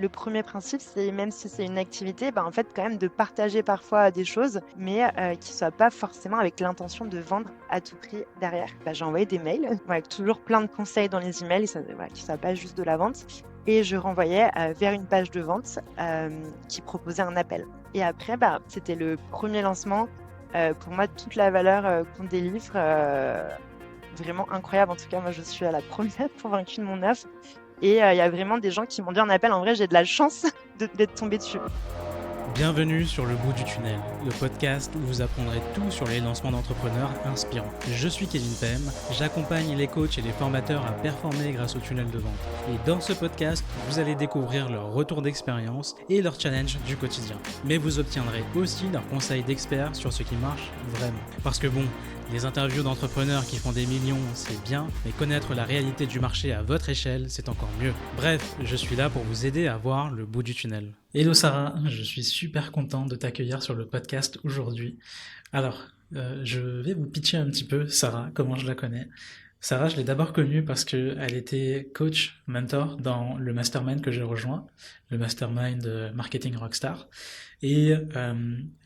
Le premier principe, c'est même si c'est une activité, en fait, quand même de partager parfois des choses, mais qui ne soient pas forcément avec l'intention de vendre à tout prix derrière. J'ai envoyé des mails, avec toujours plein de conseils dans les emails, voilà, qui ne soient pas juste de la vente. Et je renvoyais vers une page de vente qui proposait un appel. Et après, c'était le premier lancement. Pour moi, toute la valeur qu'on délivre, vraiment incroyable. En tout cas, moi, je suis à la première convaincue de mon offre. Et il y a vraiment des gens qui m'ont dit en appel, en vrai, j'ai de la chance d'être tombée dessus. Bienvenue sur Le Bout du Tunnel, le podcast où vous apprendrez tout sur les lancements d'entrepreneurs inspirants. Je suis Kevin Pem, j'accompagne les coachs et les formateurs à performer grâce au tunnel de vente. Et dans ce podcast, vous allez découvrir leur retour d'expérience et leurs challenges du quotidien. Mais vous obtiendrez aussi leurs conseils d'experts sur ce qui marche vraiment. Parce que les interviews d'entrepreneurs qui font des millions, c'est bien, mais connaître la réalité du marché à votre échelle, c'est encore mieux. Bref, je suis là pour vous aider à voir le bout du tunnel. Hello Sarah, je suis super content de t'accueillir sur le podcast aujourd'hui. Alors, je vais vous pitcher un petit peu Sarah, comment je la connais. Sarah, je l'ai d'abord connue parce qu'elle était coach, mentor dans le mastermind que j'ai rejoint, le mastermind Marketing Rockstar. Et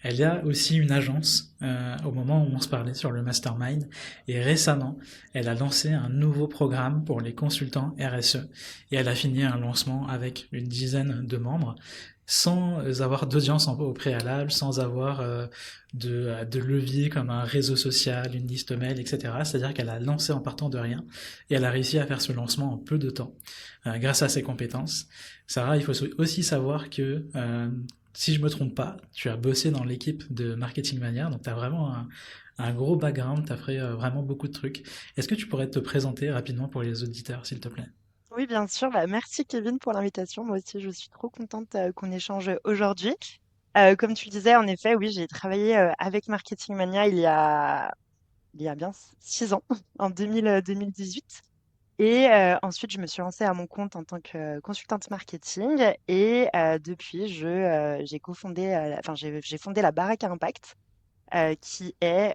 elle a aussi une agence au moment où on se parlait sur le mastermind. Et récemment, elle a lancé un nouveau programme pour les consultants RSE. Et elle a fini un lancement avec une dizaine de membres sans avoir d'audience au préalable, sans avoir de levier comme un réseau social, une liste mail, etc. C'est-à-dire qu'elle a lancé en partant de rien et elle a réussi à faire ce lancement en peu de temps grâce à ses compétences. Sarah, il faut aussi savoir que si je me trompe pas, tu as bossé dans l'équipe de Marketing Mania, donc tu as vraiment un gros background, tu as fait vraiment beaucoup de trucs. Est-ce que tu pourrais te présenter rapidement pour les auditeurs, s'il te plaît? Oui, bien sûr. Merci Kevin pour l'invitation. Moi aussi, je suis trop contente qu'on échange aujourd'hui. Comme tu le disais, en effet, oui, j'ai travaillé avec Marketing Mania il y a bien 6 ans, en 2018. Et ensuite, je me suis lancée à mon compte en tant que consultante marketing. Et depuis, j'ai cofondé, j'ai fondé la Baraque à Impact, qui est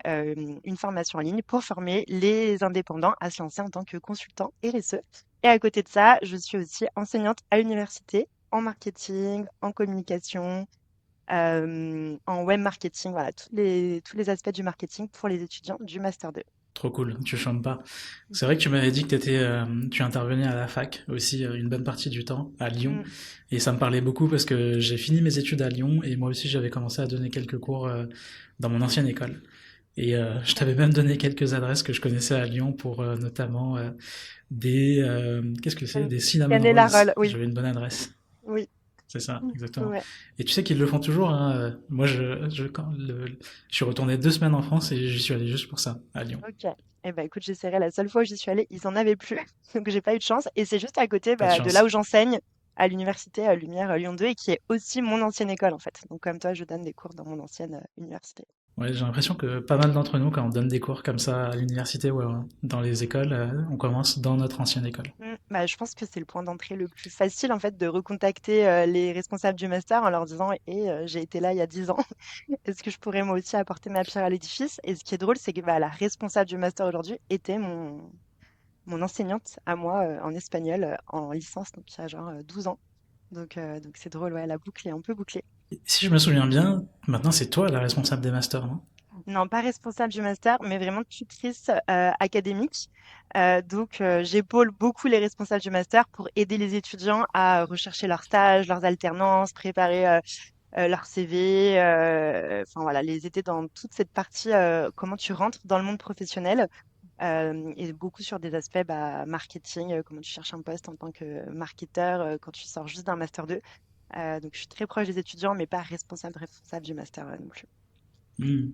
une formation en ligne pour former les indépendants à se lancer en tant que consultant RSE. Et à côté de ça, je suis aussi enseignante à l'université en marketing, en communication, en web marketing, voilà, tous les aspects du marketing pour les étudiants du Master 2. Trop cool, tu chantes pas. C'est vrai que tu m'avais dit que tu intervenais à la fac aussi une bonne partie du temps à Lyon, Mm. et ça me parlait beaucoup parce que j'ai fini mes études à Lyon et moi aussi j'avais commencé à donner quelques cours dans mon ancienne école. Et je t'avais même donné quelques adresses que je connaissais à Lyon pour notamment qu'est-ce que c'est? Can- Des cinnamon rolls. Cannella oui, J'avais une bonne adresse. oui. C'est ça, Mm. exactement. Ouais. Et tu sais qu'ils le font toujours, hein. Moi, je suis retourné 2 semaines en France et j'y suis allé juste pour ça, à Lyon. Ok. Eh ben, écoute, j'essaierai. La seule fois où j'y suis allée, ils en avaient plus, donc j'ai pas eu de chance. Et c'est juste à côté Pas de de là où chance. j'enseigne à l'université Lumière Lyon 2 et qui est aussi mon ancienne école en fait. Donc comme toi, je donne des cours dans mon ancienne université. Ouais, j'ai l'impression que pas mal d'entre nous, quand on donne des cours comme ça à l'université ou dans les écoles, on commence dans notre ancienne école. Je pense que c'est le point d'entrée le plus facile en fait de recontacter les responsables du master en leur disant j'ai été là il y a 10 ans, est-ce que je pourrais moi aussi apporter ma pierre à l'édifice? Et ce qui est drôle, c'est que la responsable du master aujourd'hui était mon enseignante à moi en espagnol en licence, donc il y a genre 12 ans. Donc c'est drôle, ouais, la boucle est un peu bouclée. Et si je me souviens bien, maintenant c'est toi la responsable des masters, non? Non, pas responsable du master, mais vraiment tutrice académique. J'épaule beaucoup les responsables du master pour aider les étudiants à rechercher leurs stages, leurs alternances, préparer leur CV, enfin voilà, les aider dans toute cette partie, comment tu rentres dans le monde professionnel, et beaucoup sur des aspects marketing, comment tu cherches un poste en tant que marketeur quand tu sors juste d'un master 2. Donc je suis très proche des étudiants, mais pas responsable du master non plus. Hmm.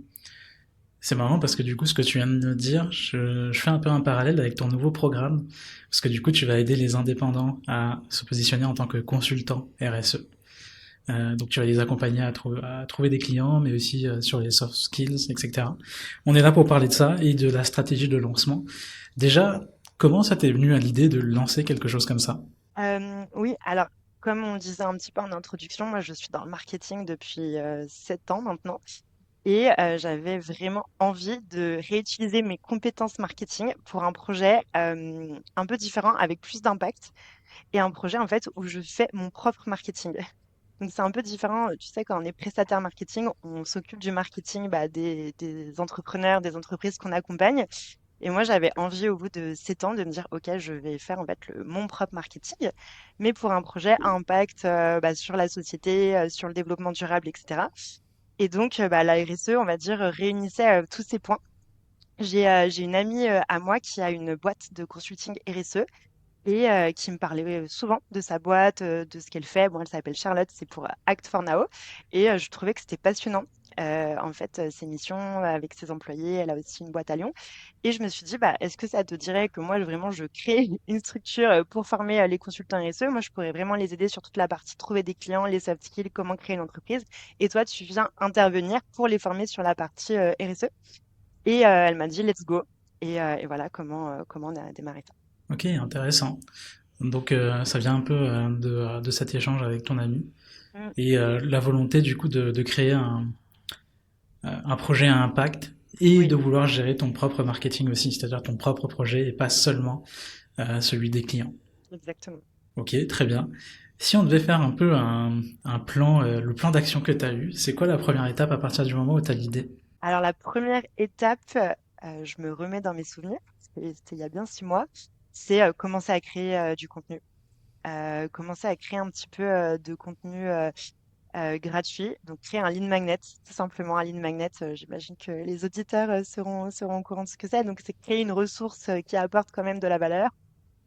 C'est marrant parce que du coup, ce que tu viens de me dire, je fais un peu un parallèle avec ton nouveau programme. Parce que du coup, tu vas aider les indépendants à se positionner en tant que consultants RSE. Donc tu vas les accompagner à trouver des clients, mais aussi sur les soft skills, etc. On est là pour parler de ça et de la stratégie de lancement. Déjà, comment ça t'est venu à l'idée de lancer quelque chose comme ça? Oui, alors comme on disait un petit peu en introduction, moi je suis dans le marketing depuis 7 ans maintenant. Et j'avais vraiment envie de réutiliser mes compétences marketing pour un projet un peu différent avec plus d'impact. et un projet en fait où je fais mon propre marketing. Donc c'est un peu différent, tu sais, quand on est prestataire marketing, on s'occupe du marketing des entrepreneurs, des entreprises qu'on accompagne. Et moi, j'avais envie au bout de 7 ans de me dire, OK, je vais faire en fait mon propre marketing, mais pour un projet à impact sur la société, sur le développement durable, etc. Et donc, la RSE, on va dire, réunissait tous ces points. J'ai une amie à moi qui a une boîte de consulting RSE et qui me parlait souvent de sa boîte, de ce qu'elle fait. Bon, elle s'appelle Charlotte, c'est pour Act for Now. Et je trouvais que c'était passionnant. En fait, ses missions avec ses employés, elle a aussi une boîte à Lyon. Et je me suis dit, bah, est-ce que ça te dirait que moi, vraiment, je crée une structure pour former les consultants RSE? Moi, je pourrais vraiment les aider sur toute la partie trouver des clients, les soft skills, comment créer une entreprise. Et toi, tu viens intervenir pour les former sur la partie RSE. Et elle m'a dit, let's go. Et voilà comment on a démarré ça. Ok, intéressant. Donc ça vient un peu de cet échange avec ton ami Mm. et la volonté du coup de créer un projet à impact et Oui. de vouloir gérer ton propre marketing aussi, c'est-à-dire ton propre projet et pas seulement celui des clients. Exactement. Ok, très bien. Si on devait faire un peu un plan, le plan d'action que tu as eu, c'est quoi la première étape à partir du moment où tu as l'idée? Alors, la première étape, je me remets dans mes souvenirs, c'était il y a bien 6 mois, c'est commencer à créer du contenu. Commencer à créer un petit peu de contenu gratuit. Donc, créer un lead magnet, tout simplement un lead magnet. J'imagine que les auditeurs seront au courant de ce que c'est. Donc, c'est créer une ressource qui apporte quand même de la valeur,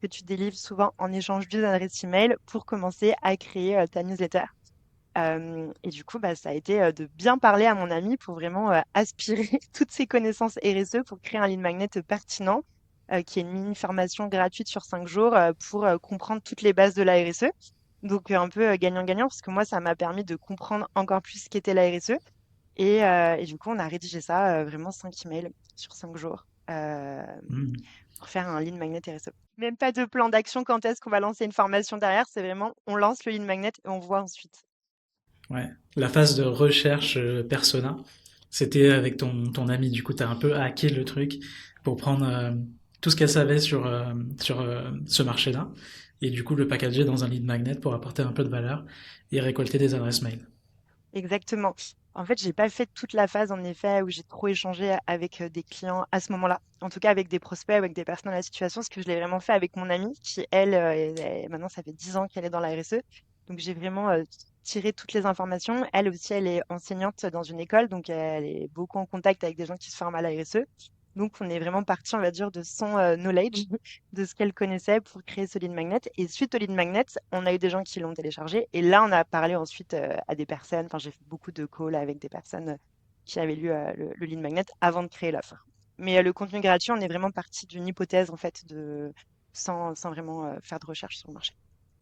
que tu délivres souvent en échange d'une adresse email pour commencer à créer ta newsletter. Et du coup, ça a été, de bien parler à mon ami pour vraiment, aspirer toutes ses connaissances RSE pour créer un lead magnet pertinent, qui est une mini formation gratuite sur 5 jours, pour, comprendre toutes les bases de la RSE. Donc, un peu, gagnant-gagnant parce que moi, ça m'a permis de comprendre encore plus ce qu'était la RSE et du coup, on a rédigé ça, vraiment 5 emails sur 5 jours, Hmm. pour faire un lead magnet RSE. Même pas de plan d'action, quand est-ce qu'on va lancer une formation derrière, c'est vraiment on lance le lead magnet et on voit ensuite. Ouais. La phase de recherche persona, c'était avec ton ami. Du coup, tu as un peu hacké le truc pour prendre tout ce qu'elle savait sur ce marché-là et du coup le packager dans un lead magnet pour apporter un peu de valeur et récolter des adresses mail. Exactement. En fait, j'ai pas fait toute la phase, en effet, où j'ai trop échangé avec des clients à ce moment-là. En tout cas, avec des prospects, avec des personnes dans la situation, parce que je l'ai vraiment fait avec mon amie, qui, elle, maintenant, ça fait 10 ans qu'elle est dans la RSE. Donc, j'ai vraiment tiré toutes les informations. Elle aussi, elle est enseignante dans une école, donc elle est beaucoup en contact avec des gens qui se forment à la RSE. Donc, on est vraiment parti, on va dire, de son knowledge, de ce qu'elle connaissait pour créer ce lead magnet. Et suite au lead magnet, on a eu des gens qui l'ont téléchargé. Et là, on a parlé ensuite à des personnes. Enfin, j'ai fait beaucoup de calls avec des personnes qui avaient lu le lead magnet avant de créer l'offre. Mais le contenu gratuit, on est vraiment parti d'une hypothèse, en fait, sans vraiment faire de recherche sur le marché.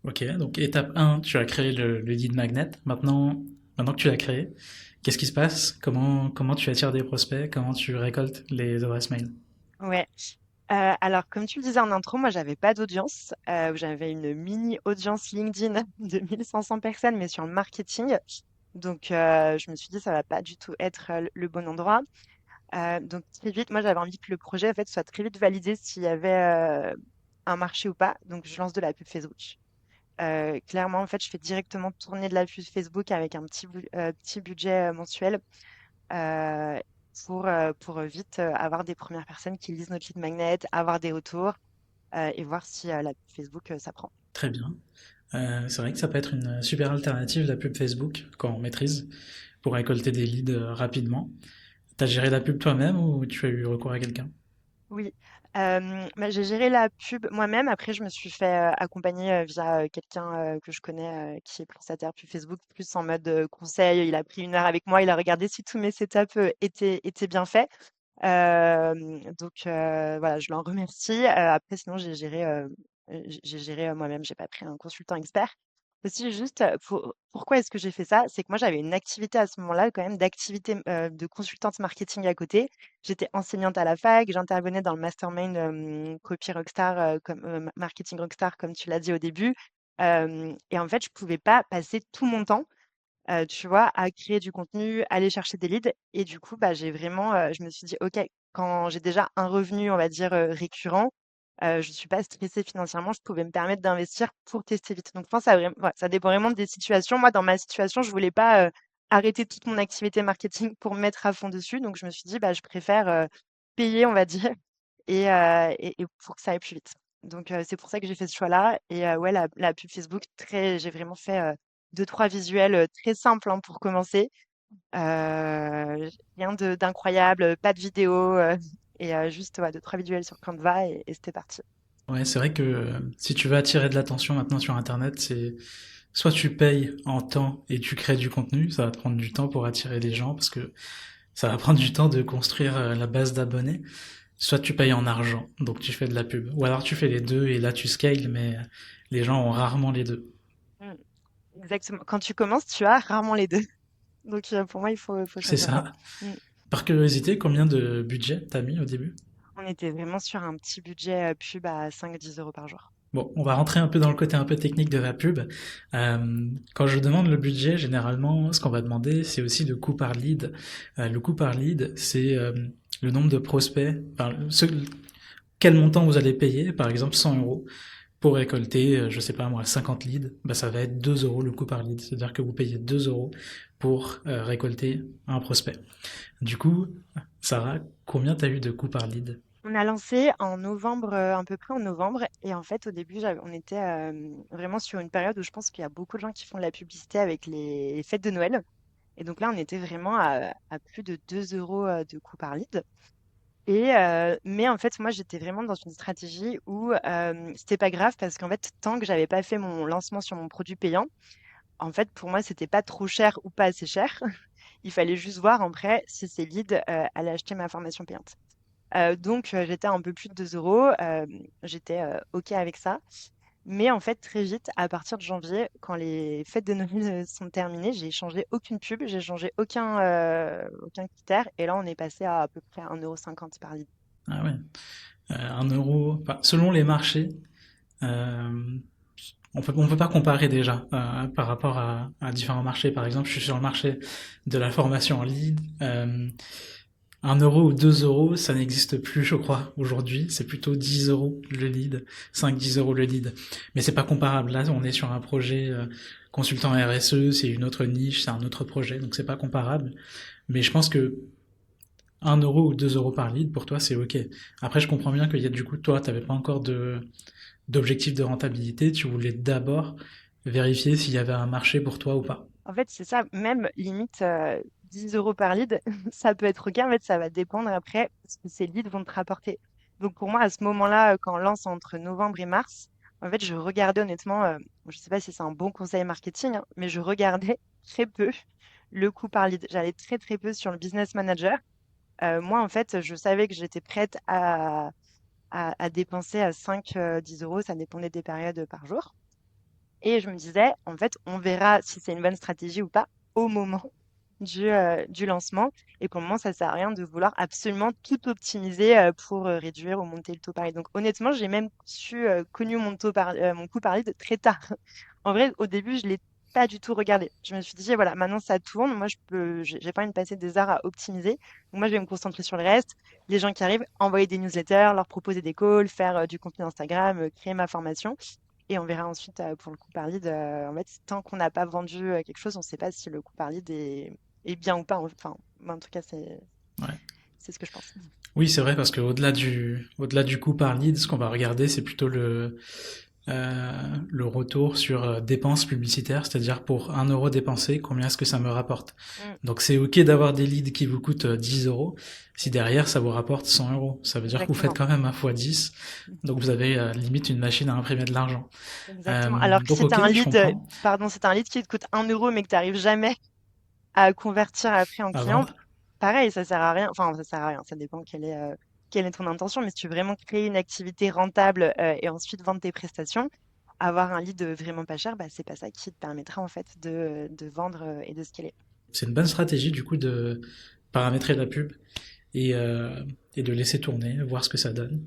Ok, donc étape un, tu as créé le lead magnet. Maintenant que tu l'as créé, qu'est-ce qui se passe? Comment tu attires des prospects? Comment tu récoltes les adresses mail? Ouais. Alors, comme tu le disais en intro, moi, j'avais pas d'audience. J'avais une mini audience LinkedIn de 1500 personnes, mais sur le marketing. Donc, je me suis dit, ça va pas du tout être le bon endroit. Donc, très vite, moi, j'avais envie que le projet, en fait, soit très vite validé s'il y avait un marché ou pas. Donc, je lance de la pub Facebook. Clairement, en fait, je fais directement tourner de la pub Facebook avec un petit budget mensuel euh, pour vite avoir des premières personnes qui lisent notre lead magnet, avoir des retours et voir si la pub Facebook, ça prend. Très bien. C'est vrai que ça peut être une super alternative, la pub Facebook, quand on maîtrise, pour récolter des leads rapidement. T'as géré la pub toi-même ou tu as eu recours à quelqu'un? Oui, j'ai géré la pub moi-même. Après, je me suis fait accompagner via quelqu'un que je connais qui est prestataire pub Facebook, plus en mode conseil. Il a pris 1 heure avec moi, il a regardé si tous mes setups étaient bien faits. Donc voilà, je l'en remercie. Après, sinon, j'ai géré moi-même. J'ai pas pris un consultant expert. Aussi, juste, pourquoi est-ce que j'ai fait ça? C'est que moi, j'avais une activité à ce moment-là, quand même, d'activité de consultante marketing à côté. J'étais enseignante à la fac, j'intervenais dans le mastermind Copy Rockstar, Marketing Rockstar, comme tu l'as dit au début. Et en fait, je pouvais pas passer tout mon temps, tu vois, à créer du contenu, aller chercher des leads. Et du coup, j'ai vraiment, je me suis dit, OK, quand j'ai déjà un revenu, on va dire, récurrent, Je suis pas stressée financièrement, je pouvais me permettre d'investir pour tester vite. Donc je pense ça ouais, ça dépend vraiment des situations. Moi, dans ma situation, je voulais pas, arrêter toute mon activité marketing pour me mettre à fond dessus. Donc je me suis dit: «Bah, je préfère, payer, on va dire et pour que ça aille plus vite». Donc c'est pour ça que j'ai fait ce choix-là et ouais, la pub Facebook, très j'ai vraiment fait, 2-3 visuels, très simples, hein, pour commencer. Rien d'incroyable, pas de vidéo, et juste, ouais, 2-3 visuels sur Canva et c'était parti. Ouais, c'est vrai que si tu veux attirer de l'attention maintenant sur Internet, c'est soit tu payes en temps et tu crées du contenu, ça va te prendre du temps pour attirer les gens parce que ça va prendre du temps de construire la base d'abonnés, soit tu payes en argent, donc tu fais de la pub, ou alors tu fais les deux et là tu scales, mais les gens ont rarement les deux. Mmh, exactement. Quand tu commences, tu as rarement les 2. Donc pour moi, il faut C'est choisir un. ça. Mmh. Par curiosité, combien de budget t'as mis au début? On était vraiment sur un petit budget, pub à 5-10 € par jour. Bon, on va rentrer un peu dans le côté un peu technique de la pub. Quand je demande le budget, généralement, ce qu'on va demander, c'est aussi le coût par lead. Le coût par lead, c'est le nombre de prospects, enfin, quel montant vous allez payer, par exemple 100 euros, pour récolter, je sais pas moi, 50 leads, bah ça va être 2 euros le coût par lead. C'est-à-dire que vous payez 2 euros pour récolter un prospect. Du coup, Sarah, combien t'as eu de coûts par lead? On a lancé en novembre, à peu près en novembre et en fait, au début, on était, vraiment sur une période où je pense qu'il y a beaucoup de gens qui font de la publicité avec les fêtes de Noël et donc là, on était vraiment à plus de 2 € de coût par lead. Et mais en fait, moi, j'étais vraiment dans une stratégie où, c'était pas grave parce qu'en fait, tant que j'avais pas fait mon lancement sur mon produit payant, en fait, pour moi, c'était pas trop cher ou pas assez cher. Il fallait juste voir après si ces leads, allaient acheter ma formation payante. Donc j'étais à un peu plus de 2 €, j'étais, OK avec ça. Mais en fait, très vite, à partir de janvier, quand les fêtes de Noël, sont terminées, j'ai changé aucune pub, j'ai changé aucun critère et là, on est passé à peu près 1,50 € par lead. Ah ouais, 1 euro, enfin, selon les marchés, euh, on peut pas comparer déjà par rapport à différents marchés. Par exemple, je suis sur le marché de la formation en lead. 1 euro ou 2 euros, ça n'existe plus, je crois, aujourd'hui. C'est plutôt 10 euros le lead, 5-10 euros le lead. Mais c'est pas comparable. Là, on est sur un projet consultant RSE, c'est une autre niche, c'est un autre projet, donc c'est pas comparable. Mais je pense que 1 euro ou 2 euros par lead, pour toi, c'est ok. Après, je comprends bien qu'il y a du coup, toi, t'avais pas encore d'objectif de rentabilité, tu voulais d'abord vérifier s'il y avait un marché pour toi ou pas. En fait, c'est ça, même limite, 10 € par lead, ça peut être OK. En fait, ça va dépendre après ce que ces leads vont te rapporter. Donc pour moi, à ce moment-là, quand on lance entre novembre et mars, en fait, je regardais honnêtement, je sais pas si c'est un bon conseil marketing, hein, mais je regardais très peu le coût par lead. J'allais très, très peu sur le Business Manager. Moi, en fait, je savais que j'étais prête à dépenser à 5-10 €, ça dépendait des périodes, par jour. Et je me disais, en fait, on verra si c'est une bonne stratégie ou pas au moment du lancement. Et pour le moment, ça sert à rien de vouloir absolument tout optimiser pour réduire ou monter le taux par lead. Donc honnêtement, j'ai même connu mon coût par lead très tard. En vrai, au début, je l'ai pas du tout regardé. Je me suis dit, voilà, maintenant ça tourne. Moi, j'ai pas envie de passer des heures à optimiser. Donc moi, je vais me concentrer sur le reste. Les gens qui arrivent, envoyer des newsletters, leur proposer des calls, faire du contenu Instagram, créer ma formation. Et on verra ensuite pour le coup par lead. En fait, tant qu'on n'a pas vendu quelque chose, on ne sait pas si le coup par lead est bien ou pas. Enfin, moi, en tout cas, Ouais. c'est ce que je pense. Oui, c'est vrai parce que au-delà du coût par lead, ce qu'on va regarder, c'est plutôt le retour sur dépenses publicitaires, c'est-à-dire pour 1 euro dépensé, combien est-ce que ça me rapporte. Mm, Donc c'est ok d'avoir des leads qui vous coûtent 10 euros, si derrière ça vous rapporte 100 euros. Ça veut dire que vous faites exactement. quand même un fois 10, donc vous avez limite une machine à imprimer de l'argent. Exactement. Alors que Donc si tu as ok, un je lead, comprends. pardon, si tu un lead qui te coûte 1 € mais que tu n'arrives jamais à convertir après en À client, vendre. pareil, ça sert à rien. Enfin, ça sert à rien. Ça dépend quelle est ton intention. Mais si tu veux vraiment créer une activité rentable et ensuite vendre tes prestations, avoir un lead vraiment pas cher, bah, c'est pas ça qui te permettra en fait de vendre et de scaler. C'est une bonne stratégie du coup de paramétrer la pub et, euh, et de laisser tourner, voir ce que ça donne.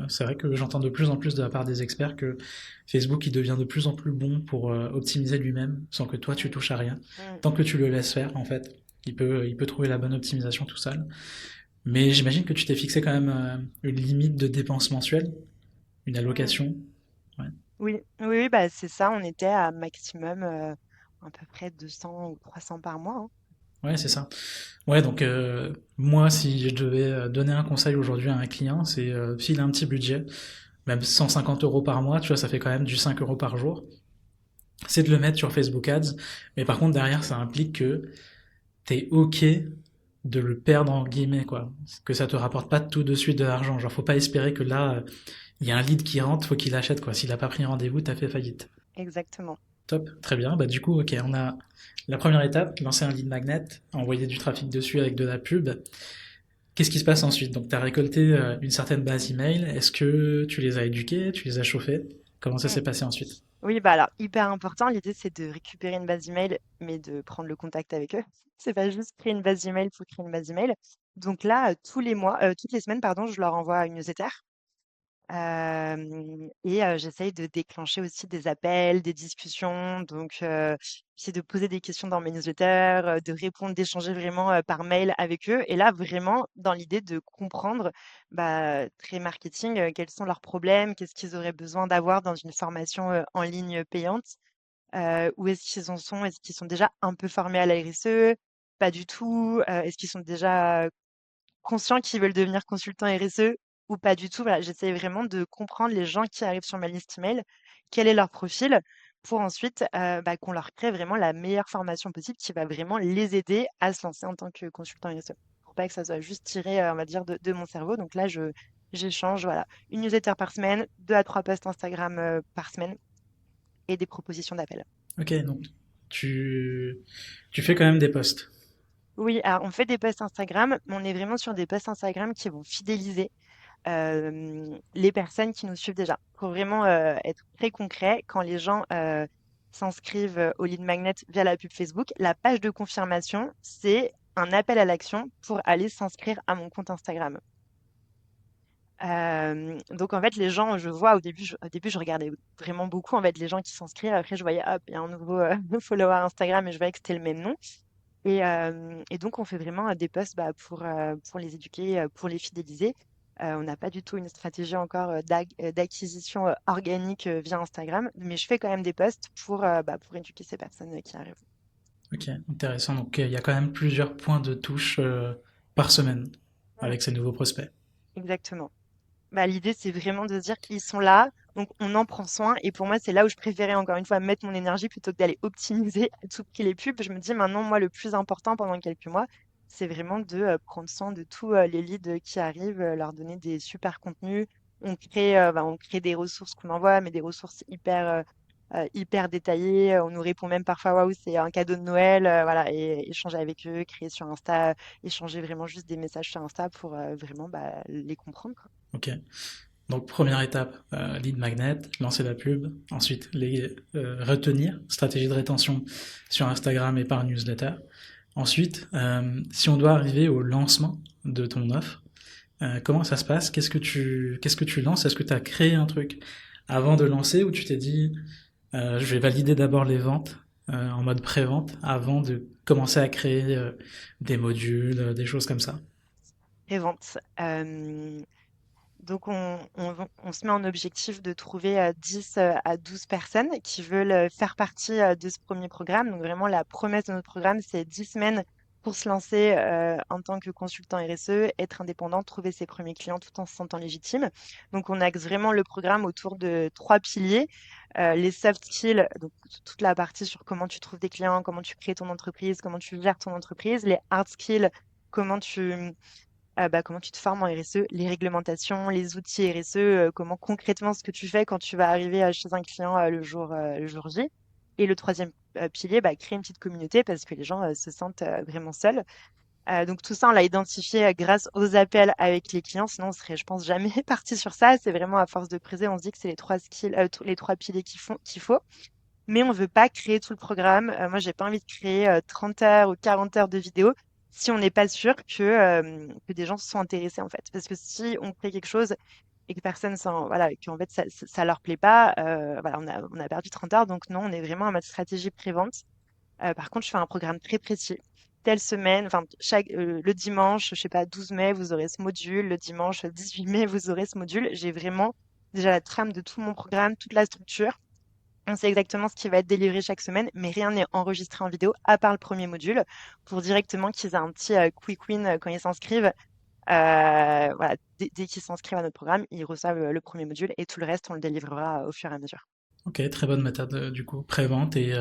C'est vrai que j'entends de plus en plus de la part des experts que Facebook il devient de plus en plus bon pour optimiser lui-même sans que toi tu Mm, touches à rien. mm. Tant que tu le laisses faire en fait, il peut trouver la bonne optimisation tout seul. Mais j'imagine que tu t'es fixé quand même une limite de dépenses mensuelles. une Mm. allocation. Ouais, Oui, oui, oui, bah, c'est ça. On était à maximum à peu près 200 ou 300 par mois, hein. ouais, c'est ça. Ouais, donc moi, si je devais donner un conseil aujourd'hui à un client, c'est s'il a un petit budget, même 150 € par mois, tu vois, ça fait quand même du 5 € par jour. C'est de le mettre sur Facebook Ads, mais par contre derrière, ça implique que t'es ok de le perdre en guillemets, quoi. Que ça te rapporte pas tout de suite de l'argent. Genre, faut pas espérer que là, il y a un lead qui rentre, faut qu'il achète, quoi. S'il a pas pris rendez-vous, t'as fait faillite. Exactement. Top, très bien. Bah du coup, ok, on a la première étape, lancer un lead magnet, envoyer du trafic dessus avec de la pub. Qu'est-ce qui se passe ensuite? Donc, tu as récolté une certaine base email. Est-ce que tu les as éduqués? Tu les as chauffés? Comment ça Mm. s'est passé ensuite? Oui, bah alors, hyper important. L'idée, c'est de récupérer une base email, mais de prendre le contact avec eux. C'est pas juste créer une base email pour créer une base email. Donc là, tous les mois, toutes les semaines, pardon, je leur envoie une newsletter. Et j'essaye de déclencher aussi des appels, des discussions, donc j'essaie de poser des questions dans mes newsletters, de répondre, d'échanger vraiment, par mail avec eux et là, vraiment dans l'idée de comprendre, bah, très marketing, quels sont leurs problèmes, qu'est-ce qu'ils auraient besoin d'avoir dans une formation, en ligne payante, où est-ce qu'ils en sont? Est-ce qu'ils sont déjà un peu formés à la RSE? Pas du tout? Est-ce qu'ils sont déjà conscients qu'ils veulent devenir consultants RSE ou pas du tout. Voilà, j'essaie vraiment de comprendre les gens qui arrivent sur ma liste email, quel est leur profil, pour ensuite bah, qu'on leur crée vraiment la meilleure formation possible qui va vraiment les aider à se lancer en tant que consultant RSE. Pour pas que ça soit juste tiré, on va dire, de mon cerveau. Donc là, j'échange, voilà, une newsletter par semaine, 2 à 3 posts Instagram par semaine et des propositions d'appel. Ok, donc tu, tu fais quand même des posts. Oui, alors on fait des posts Instagram, mais on est vraiment sur des posts Instagram qui vont fidéliser les personnes qui nous suivent déjà. Pour vraiment être très concret, quand les gens s'inscrivent au lead magnet via la pub Facebook, la page de confirmation, c'est un appel à l'action pour aller s'inscrire à mon compte Instagram. Donc en fait, les gens, je vois au début, je regardais vraiment beaucoup en fait les gens qui s'inscrivent. Après, je voyais hop, il y a un nouveau follower Instagram et je voyais que c'était le même nom. Et donc, on fait vraiment des posts bah, pour les éduquer, pour les fidéliser. On n'a pas du tout une stratégie encore d'acquisition organique via Instagram, mais je fais quand même des posts bah, pour éduquer ces personnes qui arrivent. Ok, intéressant. Donc il y a quand même plusieurs points de touche par semaine Mm, avec ces nouveaux prospects. exactement. Bah, l'idée, c'est vraiment de se dire qu'ils sont là, donc on en prend soin. Et pour moi, c'est là où je préférais encore une fois mettre mon énergie plutôt que d'aller optimiser à tout prix les pubs. Je me dis maintenant, moi, le plus important pendant quelques mois, c'est vraiment de prendre soin de tous les leads qui arrivent, leur donner des super contenus. On crée des ressources qu'on envoie, mais des ressources hyper détaillées. On nous répond même parfois, waouh, c'est un cadeau de Noël, voilà, et échanger avec eux, créer sur Insta, échanger vraiment juste des messages sur Insta pour vraiment bah, les comprendre, quoi. Ok. Donc première étape, lead magnet, lancer la pub. Ensuite, les retenir, stratégie de rétention sur Instagram et par newsletter. Ensuite, si on doit arriver au lancement de ton offre, comment ça se passe? Qu'est-ce que tu lances? Est-ce que tu as créé un truc avant de lancer ou tu t'es dit je vais valider d'abord les ventes en mode pré-vente avant de commencer à créer des modules, des choses comme ça? Et ventes. Donc on se met en objectif de trouver 10 à 12 personnes qui veulent faire partie de ce premier programme. Donc vraiment, la promesse de notre programme, c'est 10 semaines pour se lancer en tant que consultant RSE, être indépendant, trouver ses premiers clients tout en se sentant légitime. Donc on axe vraiment le programme autour de 3 piliers. Les soft skills, donc toute la partie sur comment tu trouves des clients, comment tu crées ton entreprise, comment tu gères ton entreprise. Les hard skills, comment comment tu te formes en RSE, les réglementations, les outils RSE, comment concrètement ce que tu fais quand tu vas arriver chez un client le jour J. Et le troisième pilier, bah, créer une petite communauté parce que les gens se sentent vraiment seuls. Donc tout ça, on l'a identifié grâce aux appels avec les clients. Sinon, on serait, je pense, jamais parti sur ça. C'est vraiment à force de creuser, on se dit que c'est les 3 skills, les 3 piliers qu'il faut. Mais on veut pas créer tout le programme. Moi, j'ai pas envie de créer 30 heures ou 40 heures de vidéos si on n'est pas sûr que des gens se sont intéressés, en fait. Parce que si on crée quelque chose et que personne s'en, voilà, et qu'en fait, ça leur plaît pas, voilà, on a perdu 30 heures. Donc, non, on est vraiment en mode stratégie pré-vente. Par contre, je fais un programme très précis. Telle semaine, enfin, le dimanche, je sais pas, 12 mai, vous aurez ce module. Le dimanche 18 mai, vous aurez ce module. J'ai vraiment déjà la trame de tout mon programme, toute la structure. On sait exactement ce qui va être délivré chaque semaine, mais rien n'est enregistré en vidéo à part le premier module pour directement qu'ils aient un petit quick win quand ils s'inscrivent. Voilà, dès qu'ils s'inscrivent à notre programme, ils reçoivent le premier module et tout le reste, on le délivrera au fur et à mesure. Ok, très bonne méthode du coup, pré-vente et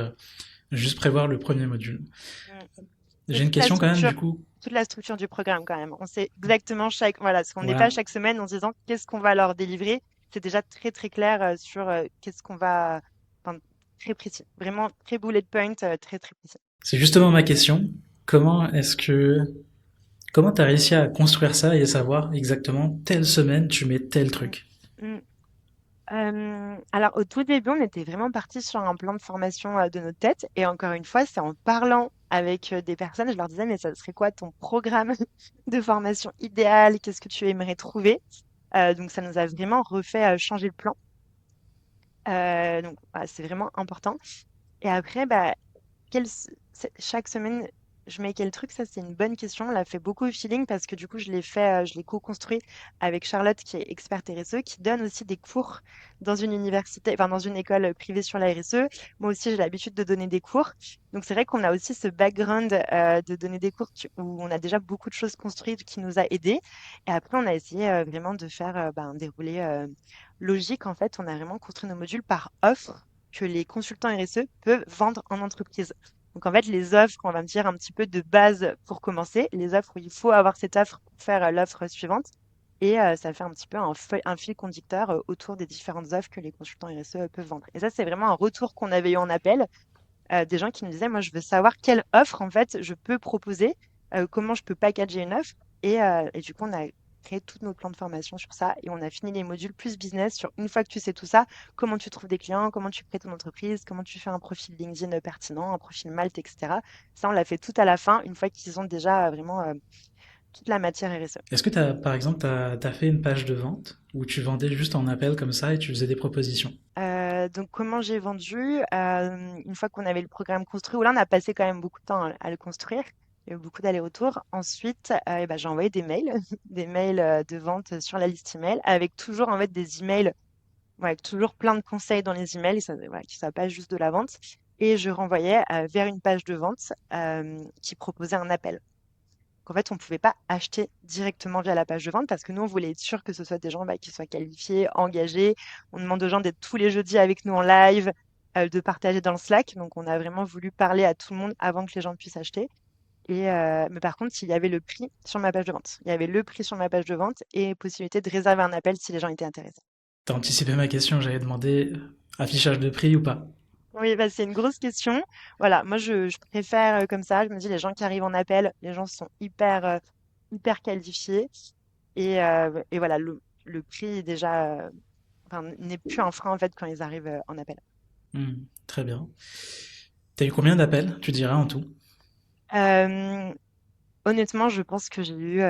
juste prévoir le premier module. Mm. C'est J'ai une question quand même du coup. toute la structure du programme quand même. On sait exactement voilà, ce qu'on n'est pas Voilà. chaque semaine en se disant qu'est-ce qu'on va leur délivrer. C'est déjà très très clair sur qu'est-ce qu'on va, enfin, très précis, vraiment très bullet point, très très précis. C'est justement ma question. Comment est-ce que comment t'as réussi à construire ça et savoir exactement telle semaine tu mets tel Mm. truc? Mm. Alors, au tout début, on était vraiment parti sur un plan de formation de notre tête. Et encore une fois, c'est en parlant avec des personnes, je leur disais, mais ça serait quoi ton programme de formation idéal? Qu'est-ce que tu aimerais trouver? Donc, ça nous a vraiment refait changer le plan. Donc, voilà, c'est vraiment important. Et après, bah, chaque semaine, je mets quel truc? Ça, c'est une bonne question. On l'a fait beaucoup au feeling parce que du coup, je l'ai co-construit avec Charlotte, qui est experte RSE, qui donne aussi des cours dans une université, enfin, dans une école privée sur la RSE. Moi aussi, j'ai l'habitude de donner des cours. Donc, c'est vrai qu'on a aussi ce background de donner des cours où on a déjà beaucoup de choses construites qui nous a aidés. Et après, on a essayé vraiment de faire un déroulé logique. En fait, on a vraiment construit nos modules par offre que les consultants RSE peuvent vendre en entreprise. Donc en fait, les offres, on va me dire un petit peu de base pour commencer, les offres où il faut avoir cette offre pour faire l'offre suivante. Et ça fait un petit peu un fil conducteur autour des différentes offres que les consultants RSE peuvent vendre. Et ça, c'est vraiment un retour qu'on avait eu en appel, des gens qui me disaient, moi, je veux savoir quelle offre, en fait, je peux proposer, comment je peux packager une offre. Et du coup, on a créé tous nos plans de formation sur ça et on a fini les modules plus business sur une fois que tu sais tout ça, comment tu trouves des clients, comment tu crées ton entreprise, comment tu fais un profil LinkedIn pertinent, un profil Malte, etc. Ça, on l'a fait tout à la fin, une fois qu'ils ont déjà vraiment toute la matière RSE. Est-ce que t'as, par exemple, t'as fait une page de vente où tu vendais juste en appel comme ça et tu faisais des propositions? Donc, comment j'ai vendu une fois qu'on avait le programme construit, où là, on a passé quand même beaucoup de temps à le construire. Il y a eu beaucoup d'allers-retours. Ensuite, eh ben, j'ai envoyé des mails, des mails de vente sur la liste email, avec toujours en fait des emails, ouais, avec toujours plein de conseils dans les emails, et ça, voilà, qui ne soit pas juste de la vente. Et je renvoyais vers une page de vente qui proposait un appel. Qu'en fait, on ne pouvait pas acheter directement via la page de vente parce que nous, on voulait être sûr que ce soit des gens qui soient qualifiés, engagés. On demande aux gens d'être tous les jeudis avec nous en live, de partager dans le Slack. Donc, on a vraiment voulu parler à tout le monde avant que les gens puissent acheter. Mais par contre, il y avait le prix sur ma page de vente. Il y avait le prix sur ma page de vente et possibilité de réserver un appel si les gens étaient intéressés. T'as anticipé ma question, j'avais demandé affichage de prix ou pas? Oui, bah, c'est une grosse question. Voilà, moi, je préfère comme ça. Je me dis, les gens qui arrivent en appel, les gens sont hyper qualifiés. Et voilà, le prix déjà enfin, n'est plus un frein en fait quand ils arrivent en appel. Très bien. T'as eu combien d'appels, tu dirais, en tout? Euh, Honnêtement, je pense que j'ai eu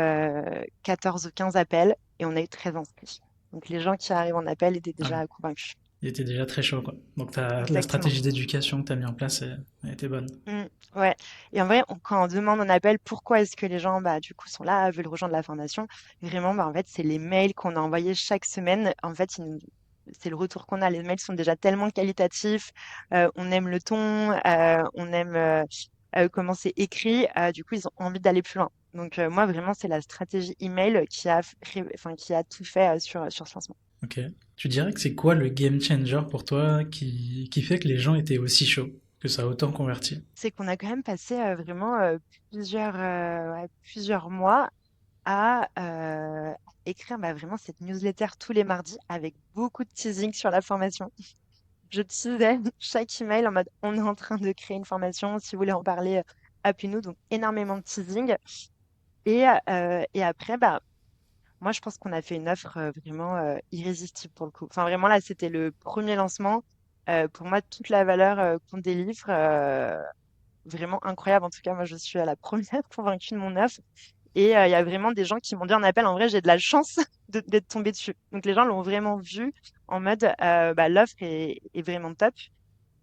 14 ou 15 appels et on a eu 13 inscrits. Donc les gens qui arrivent en appel étaient Ah oui, déjà convaincus. il était déjà très chaud, quoi. Donc la Exactement. stratégie d'éducation que t'as mis en place, elle était bonne. Mm, ouais. Et en vrai, quand on demande en appel pourquoi est-ce que les gens bah, du coup sont là, veulent rejoindre la formation, vraiment, bah, en fait, c'est les mails qu'on a envoyés chaque semaine. En fait, c'est le retour qu'on a. Les mails sont déjà tellement qualitatifs. On aime le ton, on aime comment c'est écrit. Du coup, ils ont envie d'aller plus loin. Donc, moi, vraiment, c'est la stratégie email qui a tout fait sur ce lancement. Ok. Tu dirais que c'est quoi le game changer pour toi qui fait que les gens étaient aussi chauds, que ça a autant converti? C'est qu'on a quand même passé vraiment plusieurs mois à écrire bah, vraiment cette newsletter tous les mardis avec beaucoup de teasing sur la formation. Je teasais chaque email en mode on est en train de créer une formation, si vous voulez en parler, appelez-nous. Donc énormément de teasing. Et après, bah, moi je pense qu'on a fait une offre vraiment irrésistible pour le coup. Enfin vraiment là, c'était le premier lancement. Pour moi, toute la valeur qu'on délivre, vraiment incroyable. En tout cas, moi je suis à la première convaincue de mon offre. Et il y a vraiment des gens qui m'ont dit en appel, en vrai, j'ai de la chance d'être tombée dessus. Donc les gens l'ont vraiment vu en mode, bah, l'offre est vraiment top.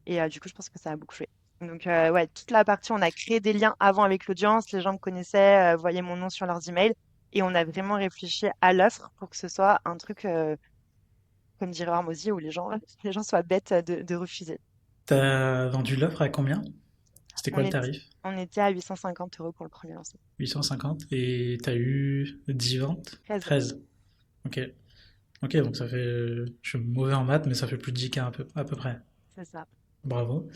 Et du coup, je pense que ça a beaucoup joué. Donc ouais, toute la partie, on a créé des liens avant avec l'audience, les gens me connaissaient, voyaient mon nom sur leurs emails. Et on a vraiment réfléchi à l'offre pour que ce soit un truc comme dirait Hormozy, où les gens soient bêtes de refuser. T'as vendu l'offre à combien? C'était quoi On le est, tarif? on était à 850 € pour le premier lancement. 850 et t'as eu 10 ventes? 13, 13. Ok. Ok, donc ça fait. Je suis mauvais en maths, mais ça fait plus de 10K à peu près. c'est ça. Bravo.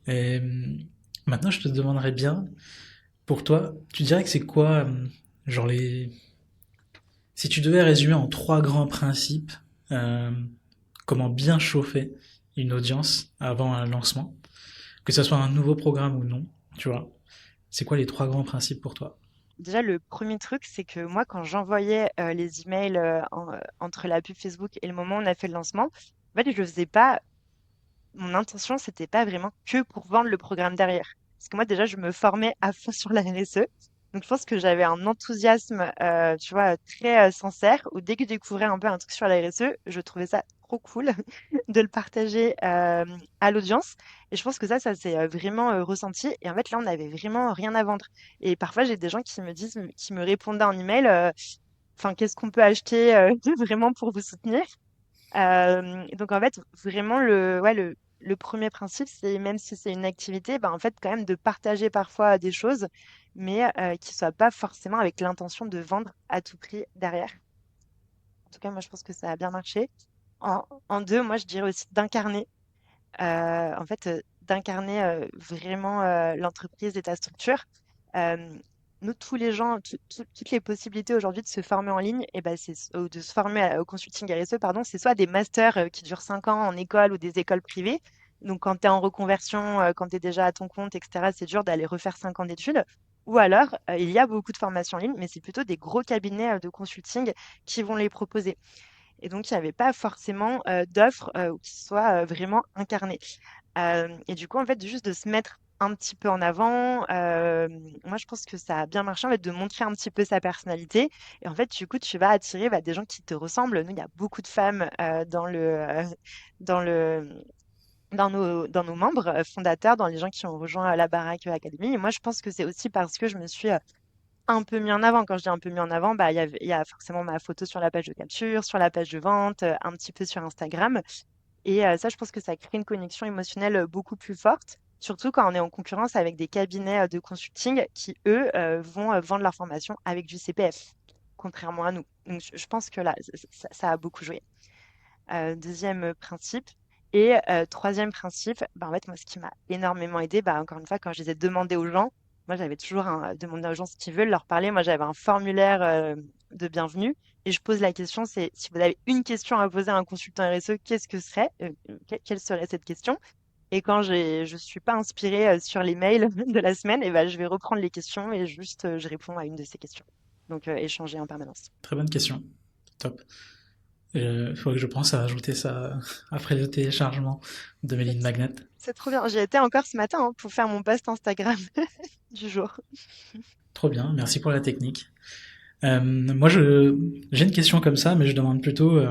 Et maintenant, je te demanderais bien, pour toi, tu dirais que c'est quoi, genre les. Si tu devais résumer en trois grands principes, euh, comment bien chauffer une audience avant un lancement, que ce soit un nouveau programme ou non, tu vois, c'est quoi les trois grands principes pour toi? Déjà, le premier truc, c'est que moi, quand j'envoyais les emails entre la pub Facebook et le moment où on a fait le lancement, en fait, je le faisais pas. Mon intention, c'était pas vraiment que pour vendre le programme derrière. Parce que moi, déjà, je me formais à fond sur la RSE. Donc, je pense que j'avais un enthousiasme, tu vois, très sincère, où dès que je découvrais un peu un truc sur la RSE, je trouvais ça trop cool de le partager à l'audience. Et je pense que ça s'est vraiment ressenti. Et en fait, là, on n'avait vraiment rien à vendre. Et parfois, j'ai des gens qui me disent, qui me répondaient en email, enfin, qu'est-ce qu'on peut acheter vraiment pour vous soutenir? Donc en fait, vraiment le premier principe, c'est même si c'est une activité, ben, en fait, quand même de partager parfois des choses, mais qui ne soient pas forcément avec l'intention de vendre à tout prix derrière. En tout cas, moi, je pense que ça a bien marché. En deux, moi, je dirais aussi d'incarner, d'incarner vraiment l'entreprise et ta structure. Euh, Nous, tous les gens, toutes les possibilités aujourd'hui de se former en ligne, et ben ou de se former au consulting RSE, pardon, c'est soit des masters qui durent 5 ans en école ou des écoles privées. Donc, quand tu es en reconversion, quand tu es déjà à ton compte, etc., c'est dur d'aller refaire 5 ans d'études. Ou alors, il y a beaucoup de formations en ligne, mais c'est plutôt des gros cabinets de consulting qui vont les proposer. Et donc, il n'y avait pas forcément d'offres qui soient vraiment incarnées. Et du coup, en fait, juste de se mettre un petit peu en avant, moi, je pense que ça a bien marché, en fait, de montrer un petit peu sa personnalité. Et en fait, du coup, tu vas attirer bah, des gens qui te ressemblent. Nous, il y a beaucoup de femmes dans le, dans nos membres fondateurs, dans les gens qui ont rejoint la Baraque Academy. Et moi, je pense que c'est aussi parce que je me suis un peu mis en avant. Quand je dis un peu mis en avant, bah, il y a forcément ma photo sur la page de capture, sur la page de vente, un petit peu sur Instagram. Et ça, je pense que ça crée une connexion émotionnelle beaucoup plus forte, surtout quand on est en concurrence avec des cabinets de consulting qui, eux, vont vendre leur formation avec du CPF, contrairement à nous. Donc, je pense que là, ça a beaucoup joué. Deuxième principe. Et troisième principe, bah, en fait, moi, ce qui m'a énormément aidé, bah, encore une fois, quand je les ai demandé aux gens, moi, j'avais toujours demandé aux gens ce qu'ils veulent, leur parler. Moi, j'avais un formulaire de bienvenue et je pose la question, c'est si vous avez une question à poser à un consultant RSE, qu'est-ce que serait, quelle serait cette question? Et quand je suis pas inspirée sur les mails de la semaine, et ben, je vais reprendre les questions et juste je réponds à une de ces questions. Donc, échanger en permanence. Très bonne question. Top. Il faudrait que je pense à ajouter ça après le téléchargement de mes C'est lignes magnètes. c'est trop bien. J'y étais encore ce matin hein, pour faire mon post Instagram du jour. Trop bien, merci pour la technique. Moi, j'ai une question comme ça, mais je demande plutôt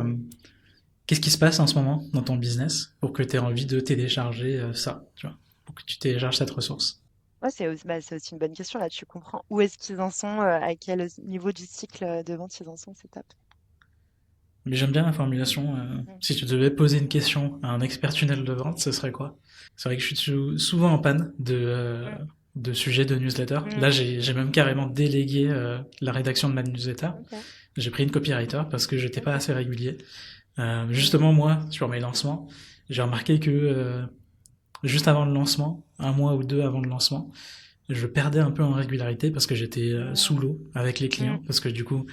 qu'est-ce qui se passe en ce moment dans ton business pour que tu aies envie de télécharger ça, tu vois, pour que tu télécharges cette ressource. Ouais, c'est aussi une bonne question là. Tu comprends où est-ce qu'ils en sont, à quel niveau du cycle de vente ils en sont, c'est top. Mais j'aime bien la formulation. Mm. Si tu devais poser une question à un expert tunnel de vente, ce serait quoi? C'est vrai que je suis souvent en panne Mm. de sujets de newsletter. Mm. Là, j'ai même carrément délégué la rédaction de ma newsletter. Ok, J'ai pris une copywriter parce que j'étais pas ok. assez régulier. Justement, moi, sur mes lancements, j'ai remarqué que juste avant le lancement, un mois ou deux avant le lancement, je perdais un peu en régularité parce que j'étais sous Mm. l'eau avec les Mm. clients. Parce que du coup,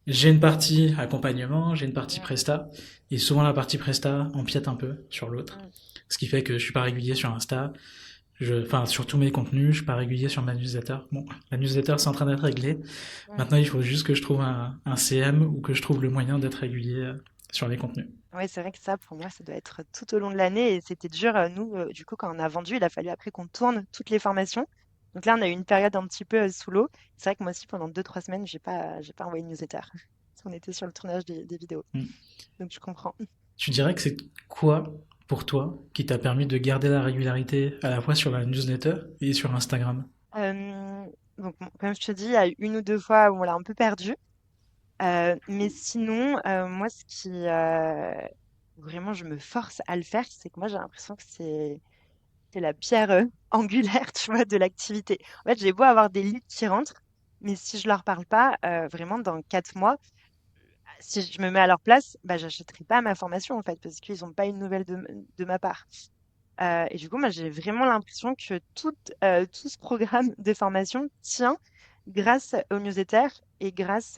j'ai une partie accompagnement, j'ai une partie Mm. presta, et souvent la partie presta empiète un peu sur l'autre. Mm. Ce qui fait que je suis pas régulier sur Insta, enfin sur tous mes contenus, je suis pas régulier sur ma newsletter. Bon, la newsletter c'est en train d'être réglé. Mm. Maintenant il faut juste que je trouve un CM ou que je trouve le moyen d'être régulier sur les contenus. Ouais, c'est vrai que ça, pour moi, ça doit être tout au long de l'année et c'était dur. Nous, du coup, quand on a vendu, il a fallu après qu'on tourne toutes les formations. Donc là, on a eu une période un petit peu sous l'eau. C'est vrai que moi aussi, pendant 2, 3 semaines, j'ai pas envoyé de newsletter. Parce qu'on était sur le tournage des vidéos. Mm. Donc je comprends. Tu dirais que c'est quoi pour toi qui t'a permis de garder la régularité à la fois sur la newsletter et sur Instagram? Euh, donc, bon, comme je te dis, il y a eu une ou deux fois où on l'a un peu perdu. Mais sinon, moi, où vraiment je me force à le faire, c'est que moi, j'ai l'impression que c'est la pierre angulaire, tu vois, de l'activité. En fait, j'ai beau avoir des leads qui rentrent, mais si je leur parle pas, vraiment, dans 4 mois, si je me mets à leur place, bah, j'achèterai pas ma formation, en fait, parce qu'ils n'ont pas une nouvelle de ma part. Et du coup, moi, j'ai vraiment l'impression que tout ce programme de formation tient grâce aux newsletters et grâce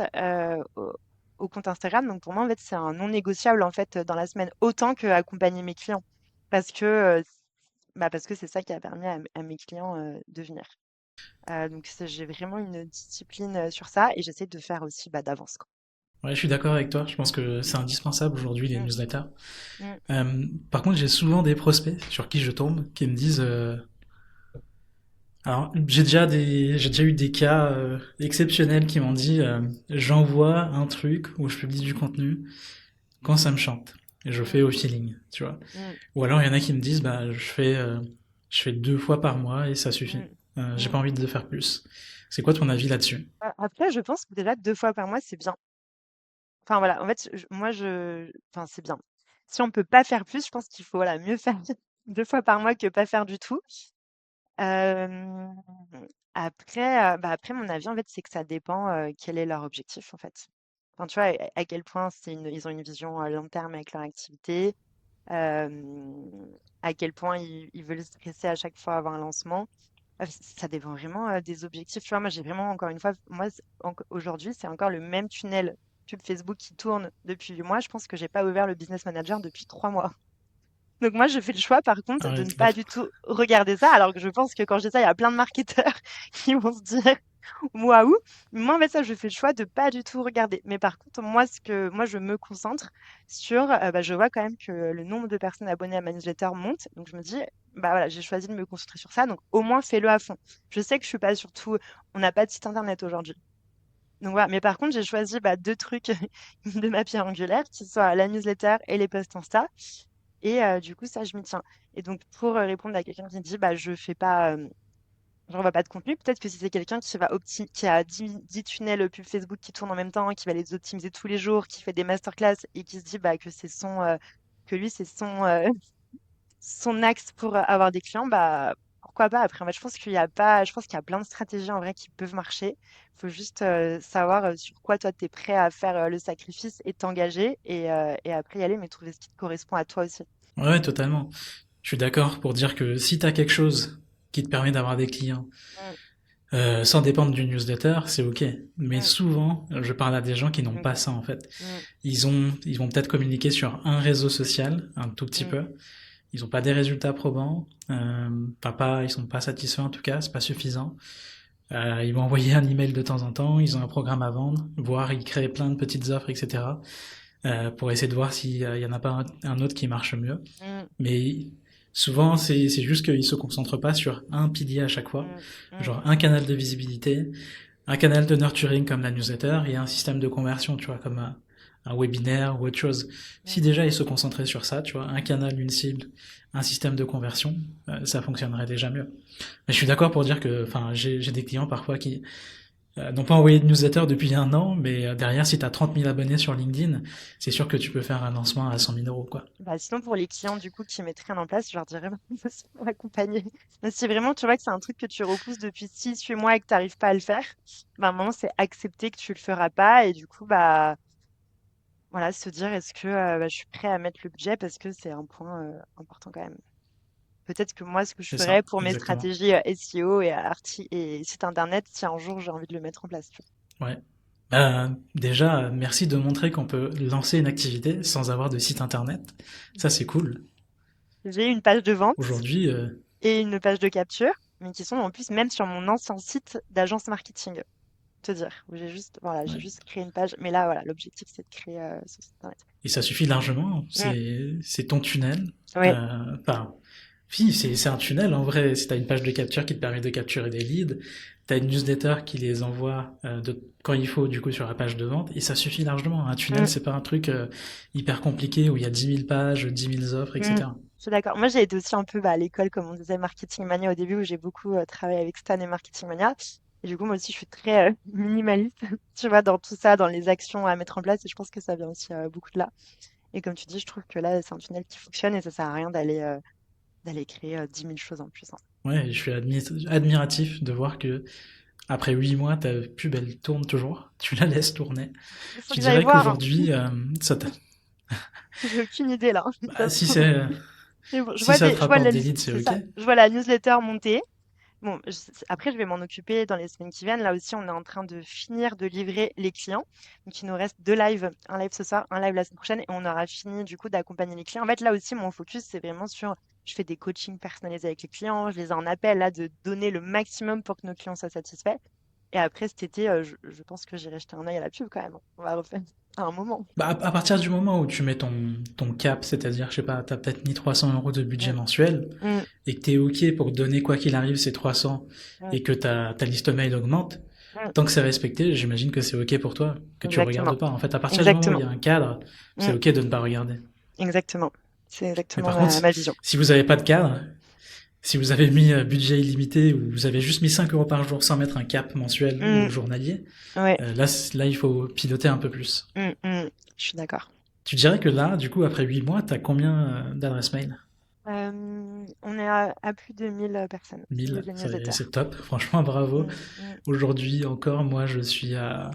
au compte Instagram. Donc, pour moi, en fait, c'est un non négociable en fait dans la semaine, autant que accompagner mes clients, parce que parce que c'est ça qui a permis à mes clients de venir. Donc, j'ai vraiment une discipline sur ça et j'essaie de faire aussi d'avance, quoi. Ouais, je suis d'accord avec toi. Je pense que c'est indispensable aujourd'hui les Mm, newsletters. mm, Par contre, j'ai souvent des prospects sur qui je tombe qui me disent alors, j'ai déjà eu des cas exceptionnels qui m'ont dit j'envoie un truc où je publie du contenu quand ça me chante et je fais mm, au feeling, tu vois. mm, Ou alors il y en a qui me disent bah je fais 2 fois par mois et ça suffit. mm, J'ai mm. pas envie de faire plus. C'est quoi ton avis là-dessus? Après, je pense que déjà 2 fois par mois, c'est bien. Enfin voilà, en fait, enfin c'est bien. Si on peut pas faire plus, je pense qu'il faut voilà, mieux faire 2 fois par mois que pas faire du tout. Hem, après, après mon avis, en fait, c'est que ça dépend, quel est leur objectif, en fait. Enfin, tu vois, à quel point ils ont une vision, long terme avec leur activité, à quel point ils veulent stresser à chaque fois avant un lancement. Ça dépend vraiment, des objectifs. Tu vois, moi, j'ai vraiment encore une fois, moi, aujourd'hui, c'est encore le même tunnel pub Facebook qui tourne depuis 8 mois. Je pense que j'ai pas ouvert le Business Manager depuis 3 mois. Donc moi, je fais le choix, par contre, Ah de ouais, ne pas d'accord. du tout regarder ça, alors que je pense que quand je dis ça, il y a plein de marketeurs qui vont se dire: «Waouh!» Moi, en fait, ça, je fais le choix de pas du tout regarder. Mais par contre, moi, je me concentre sur, je vois quand même que le nombre de personnes abonnées à ma newsletter monte. Donc je me dis: «Bah, voilà, j'ai choisi de me concentrer sur ça, donc au moins fais-le à fond». Je sais que je suis pas sur tout, on n'a pas de site internet aujourd'hui. Donc voilà, mais par contre, j'ai choisi, 2 trucs de ma pierre angulaire, qui soient la newsletter et les posts Insta. Et du coup, ça, je m'y tiens. Et donc, pour répondre à quelqu'un qui dit, je fais pas, j'envoie pas de contenu, peut-être que si c'est quelqu'un qui a 10 tunnels pub Facebook qui tournent en même temps, qui va les optimiser tous les jours, qui fait des masterclass et qui se dit que que lui, c'est son axe pour avoir des clients, pourquoi pas. Après, en fait, je pense qu'il y a plein de stratégies en vrai qui peuvent marcher. Il faut juste savoir sur quoi toi, tu es prêt à faire le sacrifice et t'engager et après y aller, mais trouver ce qui te correspond à toi aussi. Ouais, ouais, totalement. Je suis d'accord pour dire que si t'as quelque chose qui te permet d'avoir des clients Mm, sans dépendre du newsletter, c'est ok. Mais mm. souvent, je parle à des gens qui n'ont Mmh. pas ça en fait. Mmh. Ils vont peut-être communiquer sur un réseau social, un tout petit Mmh. peu. Ils ont pas des résultats probants. Ils sont pas satisfaits en tout cas, c'est pas suffisant. Ils vont envoyer un email de temps en temps. Ils ont un programme à vendre, voire ils créent plein de petites offres, etc. Pour essayer de voir s'il y en a pas un autre qui marche mieux. Mmh. Mais souvent, c'est juste qu'ils se concentrent pas sur un pilier à chaque fois, Mmh. Mmh. genre un canal de visibilité, un canal de nurturing comme la newsletter et un système de conversion, tu vois, comme un webinaire ou autre chose. Si Mmh. déjà ils se concentraient sur ça, tu vois, un canal, une cible, un système de conversion, ça fonctionnerait déjà mieux. Mais je suis d'accord pour dire que, enfin, j'ai des clients parfois qui n'ont pas envoyé de newsletter depuis un an, mais derrière, si tu as 30 000 abonnés sur LinkedIn, c'est sûr que tu peux faire un lancement à 100 000 euros, quoi. Sinon, pour les clients du coup qui mettraient rien en place, je leur dirais de se faire accompagner. Mais si vraiment tu vois que c'est un truc que tu repousses depuis 6 8 mois et que tu n'arrives pas à le faire, à un moment, c'est accepter que tu le feras pas et du coup, voilà, se dire est-ce que je suis prêt à mettre le budget parce que c'est un point important quand même. Peut-être que moi, ce que je C'est ferais ça, pour mes exactement. stratégies SEO et site internet, si un jour j'ai envie de le mettre en place, tu Ouais. Déjà, merci de montrer qu'on peut lancer une activité sans avoir de site internet. Ça, c'est cool. vois. J'ai une page de vente Aujourd'hui, et une page de capture, mais qui sont en plus même sur mon ancien site d'agence marketing, te dire, où j'ai ouais. juste créé une page. Mais là, voilà, l'objectif, c'est de créer ce site internet. Et ça suffit largement. Mm. C'est ton tunnel. Oui. Enfin, si, c'est un tunnel en vrai. Si t'as une page de capture qui te permet de capturer des leads, t'as une newsletter qui les envoie quand il faut du coup sur la page de vente, et ça suffit largement. Un tunnel, Mm. c'est pas un truc hyper compliqué où il y a 10 000 pages, 10 000 offres, Mm. etc. Je suis d'accord. Moi, j'ai été aussi un peu à l'école, comme on disait, Marketing Mania au début, où j'ai beaucoup travaillé avec Stan et Marketing Mania. Et du coup, moi aussi, je suis très minimaliste, tu vois, dans tout ça, dans les actions à mettre en place. Et je pense que ça vient aussi beaucoup de là. Et comme tu dis, je trouve que là, c'est un tunnel qui fonctionne et ça sert à rien d'aller créer 10 000 choses en plus, hein. Ouais, je suis admiratif de voir que après 8 mois, ta pub, elle tourne toujours. Tu la laisses tourner. Il faut Je que j'aille dirais voir, hein. qu'aujourd'hui, ça J'ai aucune idée là. bah, Ça se trouve. Mais bon, si ça te je vois rapporte des leads, c'est c'est ok. ça. Je vois la newsletter monter. Bon, après, je vais m'en occuper dans les semaines qui viennent. Là aussi, on est en train de finir de livrer les clients. Donc, il nous reste deux lives, un live ce soir, un live la semaine prochaine, et on aura fini du coup d'accompagner les clients. En fait, là aussi, mon focus, c'est vraiment sur, je fais des coachings personnalisés avec les clients, je les ai en appel là de donner le maximum pour que nos clients soient satisfaits. Et après, cet été, je pense que j'irai jeter un œil à la pub quand même. On va refaire à un moment. Bah, à partir du moment où tu mets ton cap, c'est-à-dire, je sais pas, t'as peut-être mis 300 euros de budget Mm, mensuel, mm, et que t'es ok pour donner quoi qu'il arrive ces 300, mm, et que ta liste mail augmente, mm. tant que c'est respecté, j'imagine que c'est ok pour toi, que tu regardes Exactement. pas. En fait, à partir du moment où il Exactement. y a un cadre, c'est Mm, ok de ne pas regarder. exactement. C'est Mais exactement par contre, ma vision. si vous avez pas de cadre, si vous avez mis budget illimité ou vous avez juste mis 5 euros par jour sans mettre un cap mensuel ou Mm, journalier, ouais. là, il faut piloter un peu plus. Je suis d'accord. Tu dirais que là, du coup, après 8 mois, t'as combien d'adresses mail? On est à plus de 1000 personnes qui lisent 1000, les newsletters. c'est top. Franchement, bravo. Mm, mm, Aujourd'hui encore, moi, je suis à...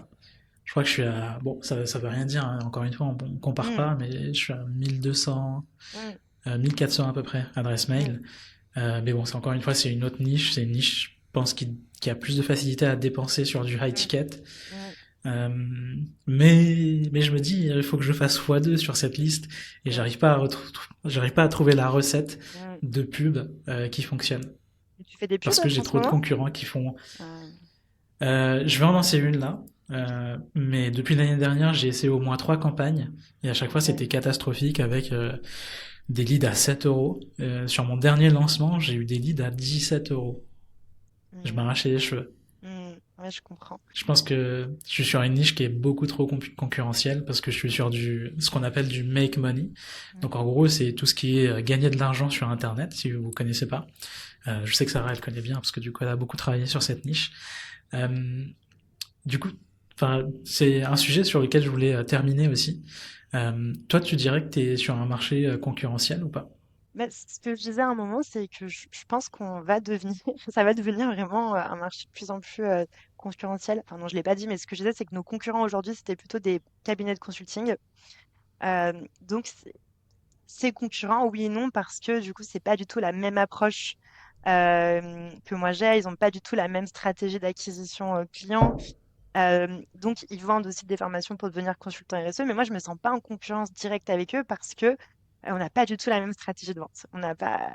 Je crois que je suis à... Bon, ça veut rien dire, hein. Encore une fois, on compare mm, pas, mais je suis à 1200, mm, 1400 à peu près adresses mm, mail. Mais bon, c'est encore une fois, c'est une autre niche. C'est une niche, je pense, qui a plus de facilité à dépenser sur du high mm, ticket. mm, Euh, mais je me dis, il faut que je fasse x2 sur cette liste et mm, j'arrive pas à trouver la recette mm. de pub qui fonctionne Et tu fais des pubs parce que j'ai en ce trop de moment? concurrents qui font. Euh, Je vais en lancer une là, ok, mais depuis l'année dernière, j'ai essayé au moins 3 campagnes et à chaque fois ok. c'était catastrophique avec des leads à 7 euros. Sur mon dernier lancement, j'ai eu des leads à 17 euros. Je Mm, m'arrachais les cheveux. ouais, je comprends. Je pense que je suis sur une niche qui est beaucoup trop concurrentielle parce que je suis sur ce qu'on appelle du make money. Mm, Donc en gros, c'est tout ce qui est gagner de l'argent sur Internet, si vous connaissez pas. Je sais que Sarah, elle connaît bien parce que du coup, elle a beaucoup travaillé sur cette niche. Euh, du coup, enfin, c'est un sujet sur lequel je voulais terminer aussi. Toi, tu dirais que tu es sur un marché concurrentiel ou pas? mais ce que je disais à un moment, c'est que je pense qu'on va devenir, ça va devenir vraiment un marché de plus en plus concurrentiel. Enfin, non, je l'ai pas dit, mais ce que je disais, c'est que nos concurrents aujourd'hui, c'était plutôt des cabinets de consulting. Donc, c'est concurrent, oui et non, parce que du coup, c'est pas du tout la même approche que moi j'ai. Ils ont pas du tout la même stratégie d'acquisition client. Donc, ils vendent aussi des formations pour devenir consultant RSE, mais moi, je me sens pas en concurrence directe avec eux parce que on n'a pas du tout la même stratégie de vente. On n'a pas...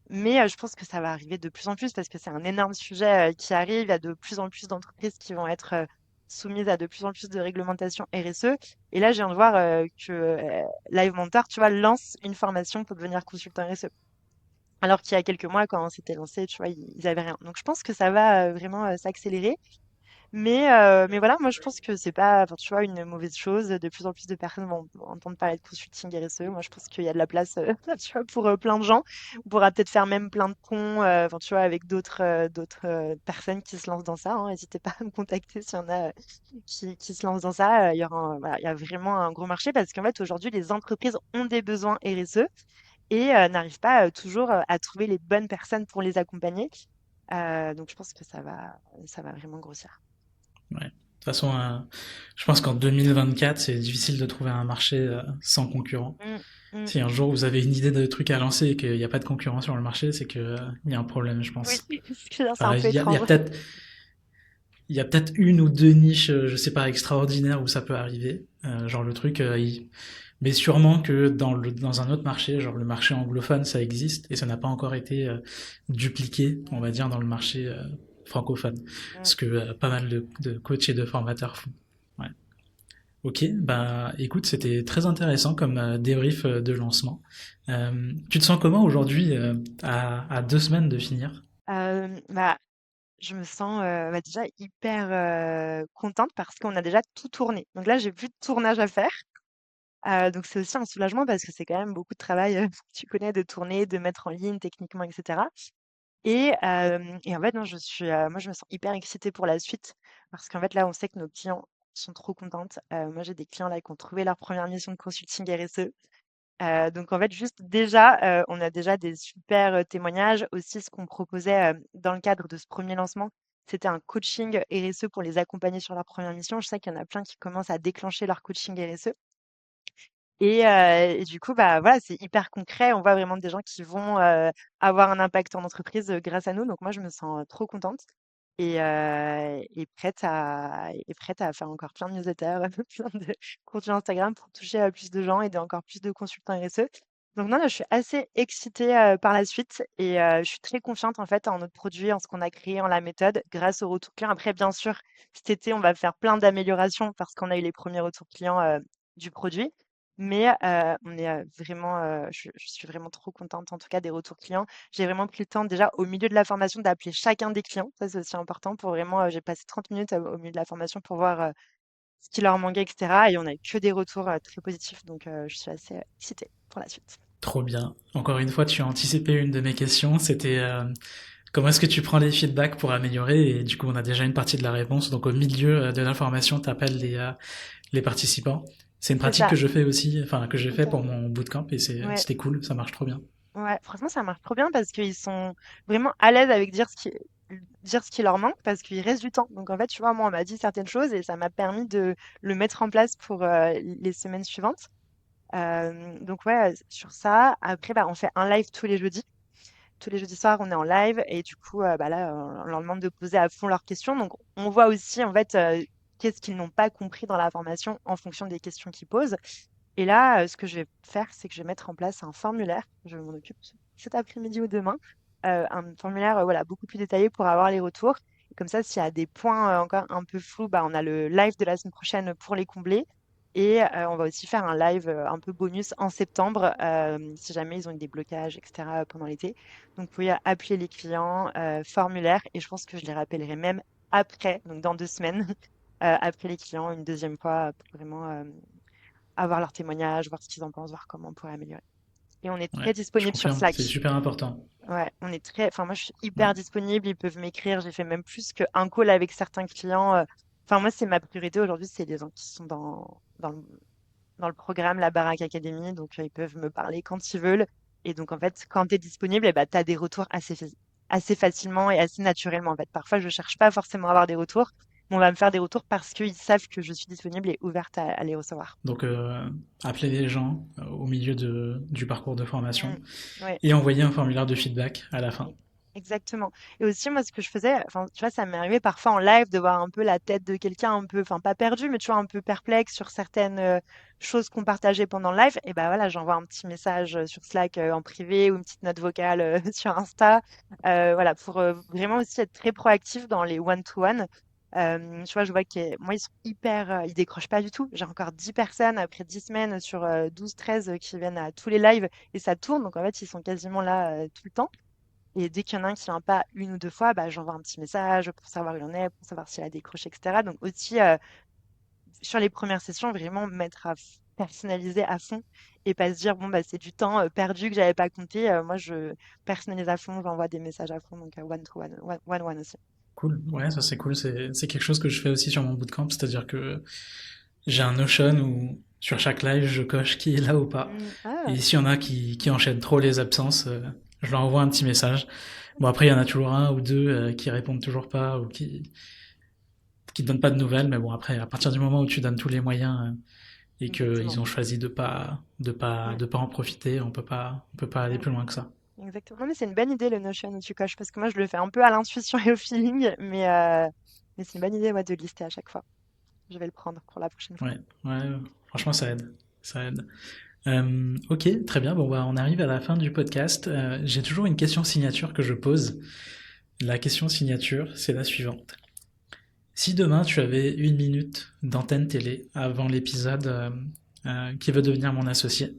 Mais je pense que ça va arriver de plus en plus parce que c'est un énorme sujet qui arrive. Il y a de plus en plus d'entreprises qui vont être soumises à de plus en plus de réglementations RSE. Et là, je viens de voir que Live Mentor, tu vois, lance une formation pour devenir consultant RSE. Alors qu'il y a quelques mois, quand on s'était lancé, tu vois, ils avaient rien. Donc, je pense que ça va vraiment s'accélérer. Mais voilà, moi je pense que c'est pas, enfin, tu vois, une mauvaise chose. De plus en plus de personnes vont entendre parler de consulting RSE. Moi je pense qu'il y a de la place, tu vois, pour plein de gens. On pourra peut-être faire même plein de ponts, enfin, tu vois, avec d'autres personnes qui se lancent dans ça, hein. N'hésitez pas à me contacter s'il y en a qui se lancent dans ça. Il y aura voilà, il y a vraiment un gros marché parce qu'en fait aujourd'hui les entreprises ont des besoins RSE et n'arrivent pas toujours à trouver les bonnes personnes pour les accompagner. Donc je pense que ça va vraiment grossir. Ouais. De toute façon, je pense qu'en 2024, c'est difficile de trouver un marché sans concurrent. Mm, mm. Si un jour vous avez une idée de truc à lancer et qu'il n'y a pas de concurrent sur le marché, c'est que il y a un problème, je Oui, pense. c'est un Enfin, peu étrange. il y a peut-être une ou deux niches, je sais pas, extraordinaires où ça peut arriver. Genre le truc, mais sûrement que dans un autre marché, genre le marché anglophone, ça existe et ça n'a pas encore été dupliqué, on va dire, dans le marché francophone. Mm. Ce que pas mal de coachs et de formateurs font. Ouais. Ok, bah écoute, c'était très intéressant comme débrief de lancement. Tu te sens comment aujourd'hui à 2 semaines de finir? Bah, je me sens bah, déjà hyper contente parce qu'on a déjà tout tourné. Donc là, j'ai plus de tournage à faire. Donc c'est aussi un soulagement parce que c'est quand même beaucoup de travail, tu connais, de tourner, de mettre en ligne techniquement, etc. Et en fait, non, moi, je me sens hyper excitée pour la suite parce qu'en fait, là, on sait que nos clients sont trop contentes. Moi, j'ai des clients là qui ont trouvé leur première mission de consulting RSE. Donc en fait, juste déjà, on a déjà des super, témoignages. Aussi, ce qu'on proposait, dans le cadre de ce premier lancement, c'était un coaching RSE pour les accompagner sur leur première mission. Je sais qu'il y en a plein qui commencent à déclencher leur coaching RSE et du coup, bah, voilà, c'est hyper concret. On voit vraiment des gens qui vont, avoir un impact en entreprise, grâce à nous. Donc moi, je me sens, trop contente et prête à faire encore plein de newsletters, plein de contenus Instagram pour toucher, plus de gens, aider encore plus de consultants RSE. Donc non, je suis assez excitée, par la suite et je suis très confiante, en fait, en notre produit, en ce qu'on a créé, en la méthode, grâce aux retours clients. Après, bien sûr, cet été, on va faire plein d'améliorations parce qu'on a eu les premiers retours clients, du produit. Mais on est, vraiment, je suis vraiment trop contente, en tout cas, des retours clients. J'ai vraiment pris le temps déjà au milieu de la formation d'appeler chacun des clients. Ça, c'est aussi important pour vraiment, j'ai passé 30 minutes, au milieu de la formation pour voir, ce qui leur manquait et cetera et on a eu que des retours, très positifs donc je suis assez, excitée pour la suite. Trop bien. Encore une fois, tu as anticipé une de mes questions. C'était comment est-ce que tu prends les feedbacks pour améliorer? Et du coup, on a déjà une partie de la réponse. Donc, au milieu de l'information, tu appelles les participants. C'est une C'est pratique que ça, je fais aussi, enfin, que j'ai fait OK. pour mon bootcamp et Ouais, c'était cool. Ça marche trop bien. ouais, franchement, ça marche trop bien parce qu'ils sont vraiment à l'aise avec dire ce qui leur manque parce qu'il reste du temps. Donc en fait, tu vois, moi, on m'a dit certaines choses et ça m'a permis de le mettre en place pour, les semaines suivantes. Donc ouais, sur ça. Après, bah, on fait un live tous les jeudis. Tous les jeudis soirs, on est en live et du coup, bah, là, on leur demande de poser à fond leurs questions. Donc, on voit aussi, en fait, qu'est-ce qu'ils n'ont pas compris dans la formation en fonction des questions qu'ils posent. Et là, ce que je vais faire, c'est que je vais mettre en place un formulaire. Je m'en occupe cet après-midi ou demain. Un formulaire, voilà, beaucoup plus détaillé pour avoir les retours. Et comme ça, s'il y a des points encore un peu flous, bah, on a le live de la semaine prochaine pour les combler. Et on va aussi faire un live un peu bonus en septembre, si jamais ils ont eu des blocages, etc., pendant l'été. Donc, vous pouvez appeler les clients, formulaire, et je pense que je les rappellerai même après, donc dans 2 semaines, après les clients, une deuxième fois, pour vraiment avoir leurs témoignages, voir ce qu'ils en pensent, voir comment on pourrait améliorer. Et on est Ouais, très je disponible sur confirme. C'est Slack. super important. Ouais, on est très, enfin, moi, je suis Ouais. hyper disponible. Ils peuvent m'écrire. J'ai fait même plus qu'un call avec certains clients. Enfin, moi, c'est ma priorité aujourd'hui. C'est les gens qui sont dans le programme, la Baraque Academy. Donc, ils peuvent me parler quand ils veulent. Et donc, en fait, quand tu es disponible, eh ben, tu as des retours assez facilement et assez naturellement. En fait, parfois, je cherche pas forcément à avoir des retours, mais on va me faire des retours parce qu'ils savent que je suis disponible et ouverte à les recevoir. Donc, appeler les gens au milieu du parcours de formation Mm. Ouais. et envoyer un formulaire de feedback à la fin. Exactement. Et aussi, moi, ce que je faisais, enfin, tu vois, ça m'est arrivé parfois en live de voir un peu la tête de quelqu'un un peu, enfin, pas perdu, mais tu vois, un peu perplexe sur certaines choses qu'on partageait pendant le live. Et ben voilà, j'envoie un petit message sur Slack en privé ou une petite note vocale sur Insta. Voilà, pour vraiment aussi être très proactif dans les one-to-one. Tu vois, je vois que moi, ils sont hyper, ils décrochent pas du tout. J'ai encore 10 personnes après 10 semaines sur 12-13 qui viennent à tous les lives et ça tourne. Donc, en fait, ils sont quasiment là tout le temps. Et dès qu'il y en a un qui vient pas une ou deux fois, bah, j'envoie un petit message pour savoir où il en est, pour savoir s'il a décroché, etc. Donc aussi, sur les premières sessions, vraiment mettre personnaliser à fond et pas se dire, bon, bah, c'est du temps perdu que j'avais pas compté. Moi, je personnalise à fond, j'envoie des messages à fond, donc one to one, one aussi. Cool. Ouais, ça c'est cool. C'est quelque chose que je fais aussi sur mon bootcamp. C'est-à-dire que j'ai un Notion où sur chaque live, je coche qui est là ou pas. Et Ah, s'il y en a qui enchaînent trop les absences, je leur envoie un petit message. Bon, après, il y en a toujours un ou deux qui répondent toujours pas ou qui donnent pas de nouvelles. Mais bon, après, à partir du moment où tu donnes tous les moyens et qu'ils exactement. ont choisi Mm, de pas en profiter, on peut pas aller mm, plus loin que ça. exactement. Non, mais c'est une bonne idée le Notion où tu coches parce que moi, je le fais un peu à l'intuition et au feeling, mais c'est une bonne idée ouais, de lister à chaque fois. Je vais le prendre pour la prochaine fois. Ouais, ouais, franchement, ça aide. Ça aide. Ok, très bien. Bon, bah, on arrive à la fin du podcast. J'ai toujours une question signature que je pose. La question signature, c'est la suivante. Si demain tu avais 1 minute d'antenne télé avant l'épisode qui veut devenir mon associé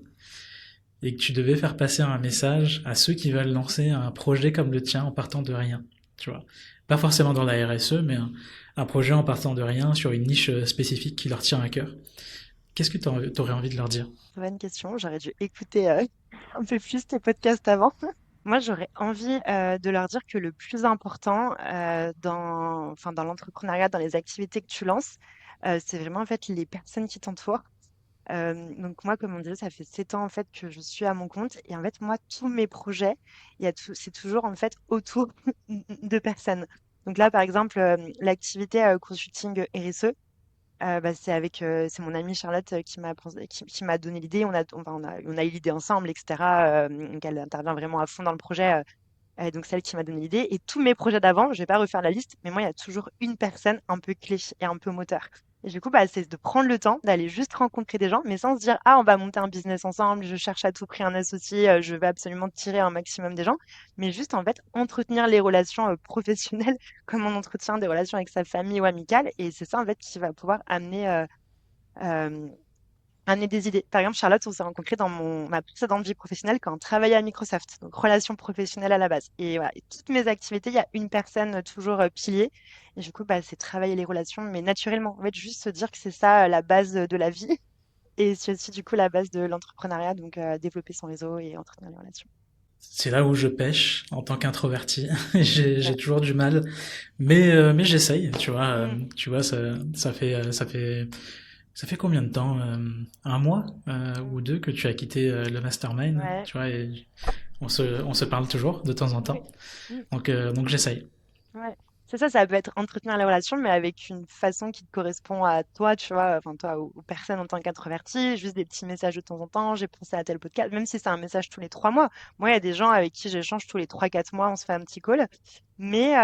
et que tu devais faire passer un message à ceux qui veulent lancer un projet comme le tien en partant de rien, tu vois, pas forcément dans la RSE, mais un projet en partant de rien sur une niche spécifique qui leur tient à cœur, qu'est-ce que tu aurais envie de leur dire? Bonne question. J'aurais dû écouter un peu plus tes podcasts avant. Moi, j'aurais envie de leur dire que le plus important enfin, dans l'entrepreneuriat, dans les activités que tu lances, c'est vraiment en fait les personnes qui t'entourent. Donc moi, comme on disait, ça fait 7 ans en fait que je suis à mon compte et en fait moi, tous mes projets, c'est toujours en fait autour de personnes. Donc là, par exemple, l'activité consulting RSE, c'est mon amie Charlotte qui m'a donné l'idée. On a eu l'idée ensemble, etc. Donc elle intervient vraiment à fond dans le projet. Donc celle qui m'a donné l'idée. Et tous mes projets d'avant, je vais pas refaire la liste, mais moi, il y a toujours une personne un peu clé et un peu moteur. Et du coup, c'est de prendre le temps d'aller juste rencontrer des gens, mais sans se dire, ah, on va monter un business ensemble, je cherche à tout prix un associé, je vais absolument tirer un maximum des gens, mais juste en fait entretenir les relations professionnelles comme on entretient des relations avec sa famille ou amicale. Et c'est ça en fait qui va pouvoir euh, amener des idées. Par exemple, Charlotte, on s'est rencontrés dans ma précédente vie professionnelle quand on travaillait à Microsoft, donc relations professionnelles à la base. Et voilà, et toutes mes activités, il y a une personne toujours pilier. Et du coup, c'est travailler les relations, mais naturellement. En fait, juste se dire que c'est ça la base de la vie. Et c'est aussi du coup la base de l'entrepreneuriat, donc développer son réseau et entretenir les relations. C'est là où je pêche en tant qu'introverti. J'ai Ouais. toujours du mal, mais j'essaye. Mm. Tu vois, ça fait combien de temps, un mois Mm. ou deux que tu as quitté le mastermind, Ouais. tu vois, et on se parle toujours de temps en Oui. temps. Mm. Donc j'essaye. Ouais. C'est ça, ça peut être entretenir les relations, mais avec une façon qui te correspond à toi, tu vois, enfin toi, aux personnes en tant qu'introverti, juste des petits messages de temps en temps, j'ai pensé à tel podcast, même si c'est un message tous les 3 mois. Moi, il y a des gens avec qui j'échange tous les 3, 4 mois, on se fait un petit call. Mais,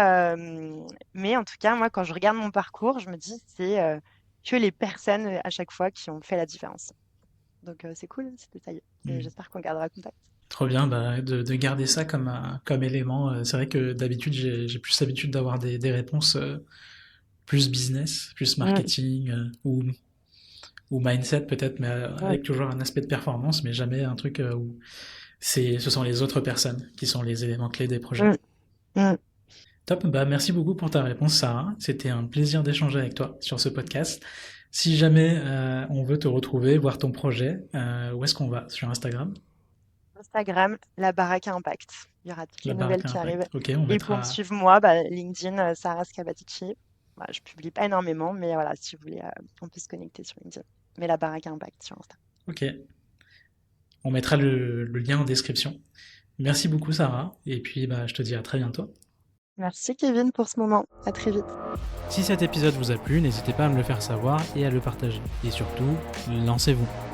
mais en tout cas, moi, quand je regarde mon parcours, je me dis, c'est que les personnes à chaque fois qui ont fait la différence. Donc, c'est cool, c'est détaillé. Et Mm. j'espère qu'on gardera contact. Trop bien de garder ça comme, comme élément. C'est vrai que d'habitude, j'ai plus l'habitude d'avoir des réponses plus business, plus Mm, marketing ou mindset peut-être, mais mm, avec toujours un aspect de performance, mais jamais un truc où ce sont les autres personnes qui sont les éléments clés des projets. mm, mm. Top, bah merci beaucoup pour ta réponse, Sarah. C'était un plaisir d'échanger avec toi sur ce podcast. Si jamais on veut te retrouver, voir ton projet, où est-ce qu'on va? Sur Instagram? Instagram, la baraque à impact. Il y aura toutes La les nouvelles baraque à qui arrivent. impact. Ok, on Et pour me mettra. suivre, moi, LinkedIn, Sarah Scabatici. Je publie pas énormément, mais voilà, si vous voulez, on peut se connecter sur LinkedIn. Mais la baraque à impact sur Insta. Ok, on mettra le lien en description. Merci beaucoup, Sarah. Et puis, bah, je te dis à très bientôt. Merci Kevin pour ce moment. À très vite. Si cet épisode vous a plu, n'hésitez pas à me le faire savoir et à le partager. Et surtout, lancez-vous.